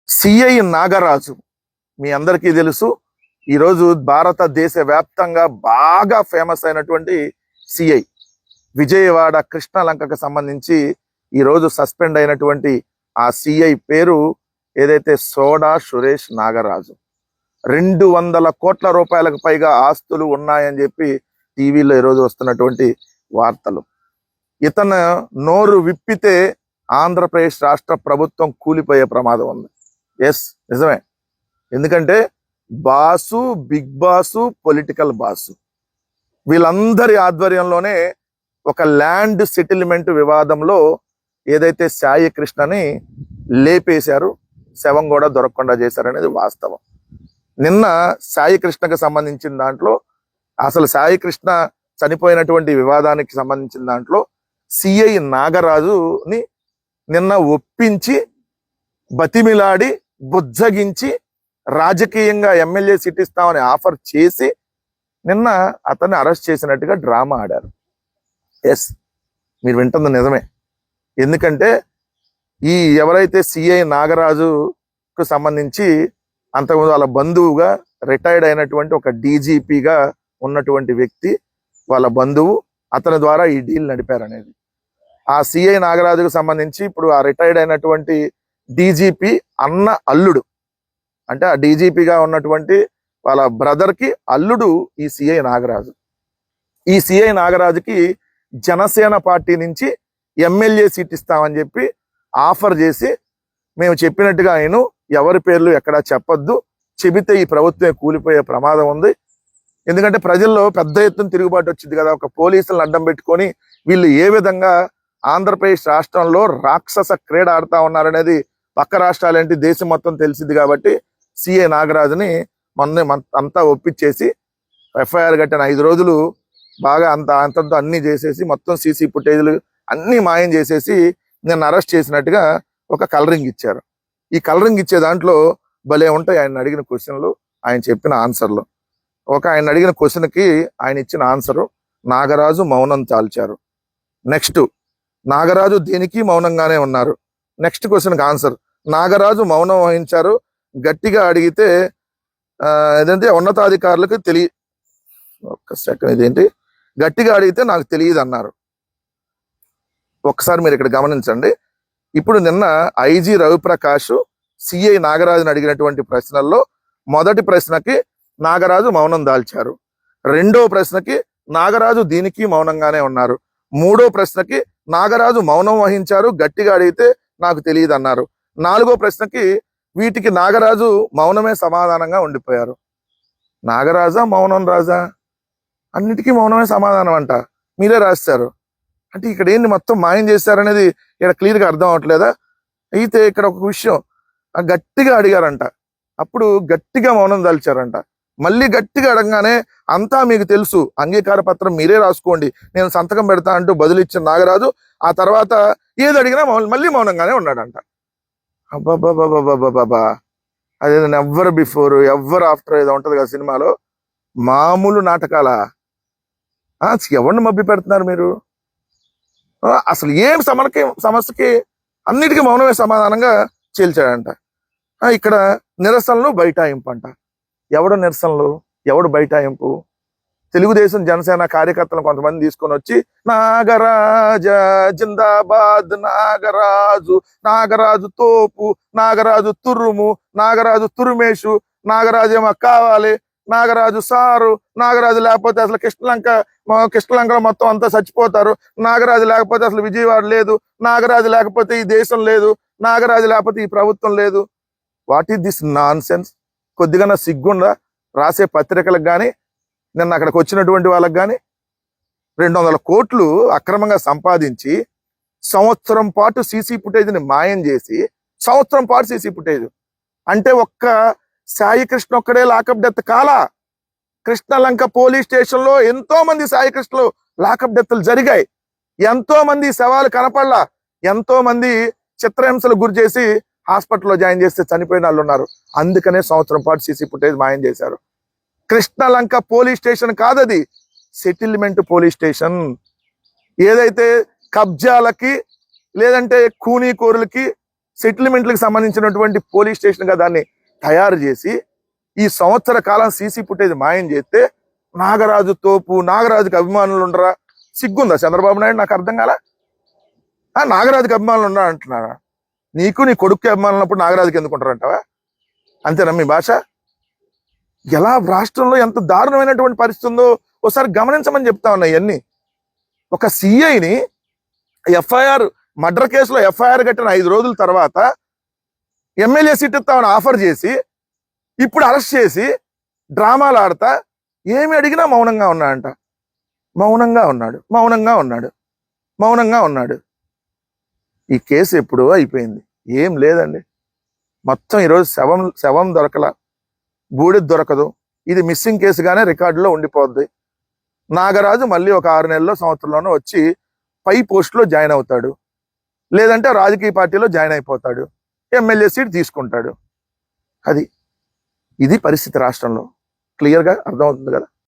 CI Nagaraju మీ అందరికీ తెలుసు. ఈరోజు భారతదేశ వ్యాప్తంగా బాగా ఫేమస్ అయినటువంటి సిఐ విజయవాడ కృష్ణలంకకు సంబంధించి ఈరోజు సస్పెండ్ అయినటువంటి ఆ సిఐ పేరు ఏదైతే సోడా సురేష్ నాగరాజు. 200 కోట్ల రూపాయలకు పైగా ఆస్తులు ఉన్నాయని చెప్పి టీవీలో ఈరోజు వస్తున్నటువంటి వార్తలు. ఇతను నోరు విప్పితే ఆంధ్రప్రదేశ్ రాష్ట్ర ప్రభుత్వం కూలిపోయే ప్రమాదం ఉంది. ఎస్, నిజమే. ఎందుకంటే boss, big boss, political boss వీళ్ళందరి ఆధ్వర్యంలోనే ఒక ల్యాండ్ సెటిల్మెంట్ వివాదంలో ఏదైతే సాయి కృష్ణని లేపేశారు, శవం కూడా దొరకకుండా చేశారనేది వాస్తవం. నిన్న సాయి కృష్ణకు సంబంధించిన దాంట్లో, అసలు సాయి కృష్ణ చనిపోయినటువంటి వివాదానికి సంబంధించిన దాంట్లో సిఐ నాగరాజుని నిన్న ఒప్పించి, బతిమిలాడి, బుజ్జగించి రాజకీయంగా ఎమ్మెల్యే సీట్ ఇస్తామని ఆఫర్ చేసి నిన్న అతన్ని అరెస్ట్ చేసినట్టుగా డ్రామా ఆడారు. ఎస్, మీరు వింటుంది నిజమే. ఎందుకంటే ఈ ఎవరైతే సిఐ నాగరాజుకు సంబంధించి అంతకుముందు వాళ్ళ బంధువుగా రిటైర్డ్ అయినటువంటి ఒక డీజీపీగా ఉన్నటువంటి వ్యక్తి, వాళ్ళ బంధువు, అతని ద్వారా ఈ డీల్ నడిపారనేది. ఆ సిఐ నాగరాజుకు సంబంధించి ఇప్పుడు ఆ రిటైర్డ్ అయినటువంటి డీజీపీ అన్న అల్లుడు, అంటే ఆ డీజీపీగా ఉన్నటువంటి వాళ్ళ బ్రదర్కి అల్లుడు ఈ సిఐ నాగరాజు. ఈ సిఐ నాగరాజుకి జనసేన పార్టీ నుంచి ఎమ్మెల్యే సీట్ ఇస్తామని చెప్పి ఆఫర్ చేసి, మేము చెప్పినట్టుగా ఆయన ఎవరి పేర్లు ఎక్కడా చెప్పొద్దు, చెబితే ఈ ప్రభుత్వం కూలిపోయే ప్రమాదం ఉంది. ఎందుకంటే ప్రజల్లో పెద్ద ఎత్తున తిరుగుబాటు వచ్చింది కదా. ఒక పోలీసులను అడ్డం పెట్టుకొని వీళ్ళు ఏ విధంగా ఆంధ్రప్రదేశ్ రాష్ట్రంలో రాక్షస క్రీడ ఆడుతా ఉన్నారనేది పక్క రాష్ట్రాలేంటి, దేశం మొత్తం తెలిసింది. కాబట్టి సిఐ నాగరాజుని అంతా ఒప్పించేసి ఎఫ్ఐఆర్ కట్టిన 5 రోజులు బాగా అంతంతో అన్ని చేసేసి మొత్తం సీసీ ఫుటేజ్లు అన్ని మాయం చేసేసి నేను అరెస్ట్ చేసినట్టుగా ఒక కలరింగ్ ఇచ్చారు. ఈ కలరింగ్ ఇచ్చే దాంట్లో భలే ఉంటాయి ఆయన అడిగిన క్వశ్చన్లు, ఆయన చెప్పిన ఆన్సర్లు. ఆయన అడిగిన క్వశ్చన్కి ఆయన ఇచ్చిన ఆన్సరు, నాగరాజు మౌనం చాల్చారు. నెక్స్ట్, నాగరాజు దీనికి మౌనంగానే ఉన్నారు. నెక్స్ట్ క్వశ్చన్కి ఆన్సర్, నాగరాజు మౌనం వహించారు, గట్టిగా అడిగితే ఏదంటే ఉన్నతాధికారులకు ఒక్క సెకండ్, ఇదేంటి, గట్టిగా అడిగితే నాకు తెలియదు అన్నారు. ఒక్కసారి మీరు ఇక్కడ గమనించండి. ఇప్పుడు నిన్న ఐజీ రవిప్రకాష్ సిఐ నాగరాజుని అడిగినటువంటి ప్రశ్నల్లో మొదటి ప్రశ్నకి నాగరాజు మౌనం దాల్చారు, రెండో ప్రశ్నకి నాగరాజు దీనికి మౌనంగానే ఉన్నారు, మూడో ప్రశ్నకి నాగరాజు మౌనం వహించారు, గట్టిగా అడిగితే నాకు తెలియదు అన్నారు, నాలుగో ప్రశ్నకి వీటికి నాగరాజు మౌనమే సమాధానంగా ఉండిపోయారు. నాగరాజా మౌనం రాజా, అన్నిటికీ మౌనమే సమాధానం అంట. మీరే రాస్తారు. అంటే ఇక్కడ ఏంటి మొత్తం మాయం చేశారనేది ఇక్కడ క్లియర్గా అర్థం అవట్లేదా? అయితే ఇక్కడ ఒక విషయం, గట్టిగా అడిగారంట, అప్పుడు గట్టిగా మౌనం దాల్చారంట. మళ్ళీ గట్టిగా అడగగానే అంతా మీకు తెలుసు, అంగీకార పత్రం మీరే రాసుకోండి, నేను సంతకం పెడతా అంటూ బదులిచ్చిన నాగరాజు ఆ తర్వాత ఏది అడిగినా మళ్ళీ మౌనంగానే ఉన్నాడంట. అబ్బాబాబాబాబాబా, అదే ఎవర్ బిఫోర్ ఎవర్ ఆఫ్టర్ ఏదో ఉంటది కదా సినిమాలో, మామూలు నాటకాల. ఎవరిని మభ్య పెడుతున్నారు మీరు? అసలు ఏం సమస్యకి అన్నిటికీ మౌనమే సమాధానంగా చేల్చాడంట. ఇక్కడ నిరసనలు బైఠాయింపు అంట. ఎవడు నిరసనలు, ఎవడు బైఠాయింపు? తెలుగుదేశం జనసేన కార్యకర్తలను కొంతమంది తీసుకొని వచ్చి నాగరాజ జిందాబాద్, నాగరాజు, నాగరాజు తోపు, నాగరాజు తుర్రుము, నాగరాజు తురుమేషు, నాగరాజు ఏమో కావాలి, నాగరాజు సారు, నాగరాజు లేకపోతే అసలు కృష్ణలంకలో మొత్తం అంతా చచ్చిపోతారు, నాగరాజు లేకపోతే అసలు విజయవాడ లేదు, నాగరాజు లేకపోతే ఈ దేశం లేదు, నాగరాజు లేకపోతే ఈ ప్రభుత్వం లేదు. What is this non sense? కొద్దిగా సిగ్గుండా రాసే పత్రికలకు కానీ, నిన్న అక్కడికి వచ్చినటువంటి వాళ్ళకి కానీ 200 కోట్లు అక్రమంగా సంపాదించి సంవత్సరం పాటు సీసీ ఫుటేజ్ని మాయం చేసి, సంవత్సరం పాటు సీసీ ఫుటేజ్ అంటే ఒక్క సాయి కృష్ణ ఒక్కడే లాకప్ డెత్ కాలా. కృష్ణలంక పోలీస్ స్టేషన్ లో ఎంతో మంది సాయి కృష్ణలు లాకప్ డెత్లు జరిగాయి, ఎంతో మంది శవాలు కనపడలా, ఎంతో మంది చిత్రహింసలు గురి చేసి హాస్పిటల్లో జాయిన్ చేస్తే చనిపోయిన వాళ్ళు ఉన్నారు. అందుకనే సంవత్సరం పాటు సీసీ ఫుటేజ్ మాయం చేశారు. కృష్ణలంక పోలీస్ స్టేషన్ కాదది, సెటిల్మెంట్ పోలీస్ స్టేషన్. ఏదైతే కబ్జాలకి లేదంటే కూనీ కోరులకి సెటిల్మెంట్లకు సంబంధించినటువంటి పోలీస్ స్టేషన్గా దాన్ని తయారు చేసి ఈ సంవత్సర కాలం సీసీ ఫుటేజ్ మాయం చేస్తే నాగరాజు తోపు, నాగరాజుకి అభిమానులు ఉండరా? సిగ్గుందా చంద్రబాబు నాయుడు? నాకు అర్థం కాల. నాగరాజుకి అభిమానులు ఉండరా అంటున్నారా? నీకు నీ కొడుక్కి అభిమానులు ఉన్నప్పుడు నాగరాజుకి ఎందుకు ఉంటారంటావా? అంతేనా మీ భాష? ఎలా రాష్ట్రంలో ఎంత దారుణమైనటువంటి పరిస్థితి ఉందో ఒకసారి గమనించమని చెప్తా ఉన్నా. ఇవన్నీ ఒక సిఐని ఎఫ్ఐఆర్, మర్డర్ కేసులో ఎఫ్ఐఆర్ కట్టిన 5 రోజుల తర్వాత ఎమ్మెల్యే సీట్ ఇస్తామని ఆఫర్ చేసి ఇప్పుడు అరెస్ట్ చేసి డ్రామాలు ఆడతా ఏమి అడిగినా మౌనంగా ఉన్నాడంట. మౌనంగా ఉన్నాడు, మౌనంగా ఉన్నాడు, మౌనంగా ఉన్నాడు. ఈ కేసు ఎప్పుడో అయిపోయింది, ఏం లేదండి. మొత్తం ఈరోజు శవం దొరకల, బూడిద దొరకదు. ఇది మిస్సింగ్ కేసుగానే రికార్డులో ఉండిపోద్ది. నాగరాజు మళ్ళీ ఒక 6 నెలల్లో సంవత్సరంలోనో వచ్చి పై పోస్టులో జాయిన్ అవుతాడు, లేదంటే రాజకీయ పార్టీలో జాయిన్ అయిపోతాడు, ఎమ్మెల్యే సీట్ తీసుకుంటాడు. ఇది పరిస్థితి రాష్ట్రంలో. క్లియర్గా అర్థమవుతుంది కదా.